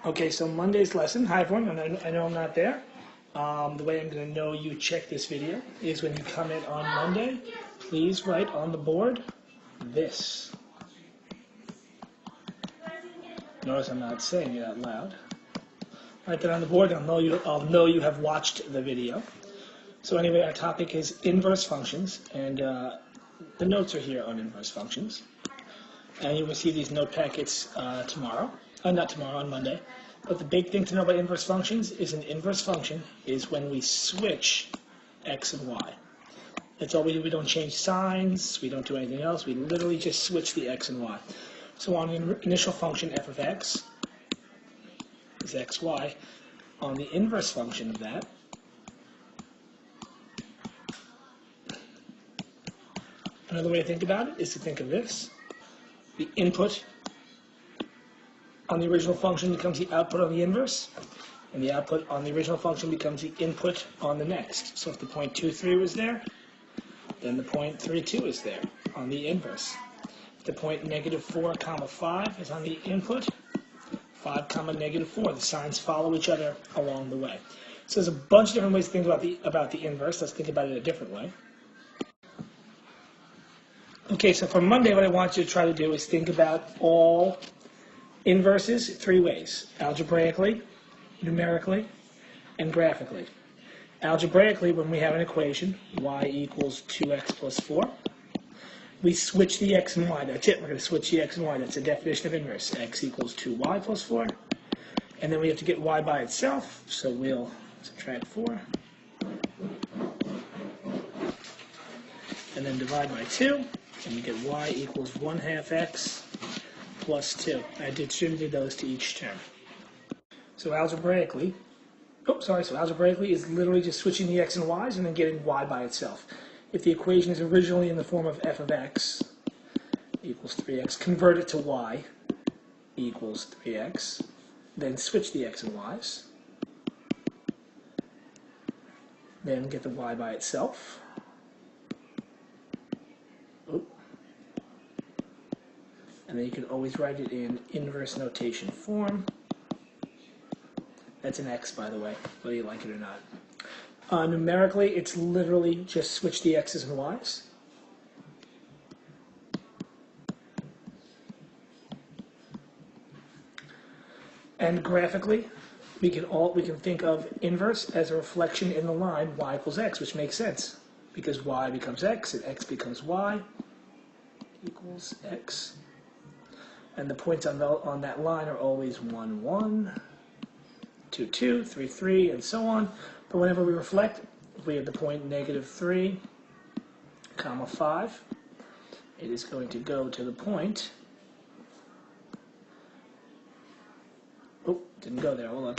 Okay, so Monday's lesson. Hi everyone, I know I'm not there. The way I'm going to know you check this video is when you comment on Monday, please write on the board this. Notice I'm not saying it out loud. Write that on the board, I'll know you have watched the video. So anyway, our topic is inverse functions, and the notes are here on inverse functions. And you'll receive these note packets tomorrow. Not tomorrow, on Monday. But the big thing to know about inverse functions is an inverse function is when we switch x and y. That's all we do. We don't change signs. We don't do anything else. We literally just switch the x and y. So on the initial function f of x is xy. On the inverse function of that, another way to think about it is to think of this. The input on the original function becomes the output on the inverse, and the output on the original function becomes the input on the next. So if the point 2,3 was there, then the point 3,2 is there on the inverse. If the point -4, 5 is on the input, 5, -4. The signs follow each other along the way. So there's a bunch of different ways to think about the inverse. Let's think about it a different way. Okay, so for Monday, what I want you to try to do is think about all inverses 3 ways: algebraically, numerically, and graphically. Algebraically, when we have an equation, y equals 2x plus 4, we switch the x and y. That's it. We're going to switch the x and y. That's the definition of inverse. X equals 2y plus 4. And then we have to get y by itself, so we'll subtract 4. And then divide by 2. And you get y equals 1/2 x plus 2. I distributed those to each term. So algebraically is literally just switching the x and y's and then getting y by itself. If the equation is originally in the form of f of x equals 3x, convert it to y equals 3x, then switch the x and y's, then get the y by itself. And then you can always write it in inverse notation form. That's an x, by the way, whether you like it or not. Numerically, it's literally just switch the x's and y's. And graphically, we can think of inverse as a reflection in the line y equals x, which makes sense because y becomes x and x becomes y equals x. And the points on that line are always 1, 1, 2, 2, 3, 3, and so on. But whenever we reflect, if we have the point -3, 5, it is going to go to the point. Oh, didn't go there. Hold on.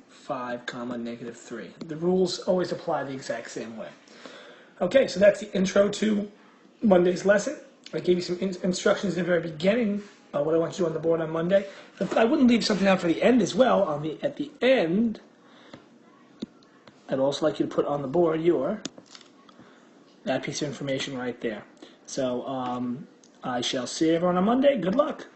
5, -3. The rules always apply the exact same way. Okay, so that's the intro to Monday's lesson. I gave you some instructions in the very beginning of what I want you to do on the board on Monday. But I wouldn't leave something out for the end as well. At the end, I'd also like you to put on the board that piece of information right there. So I shall see everyone on Monday. Good luck.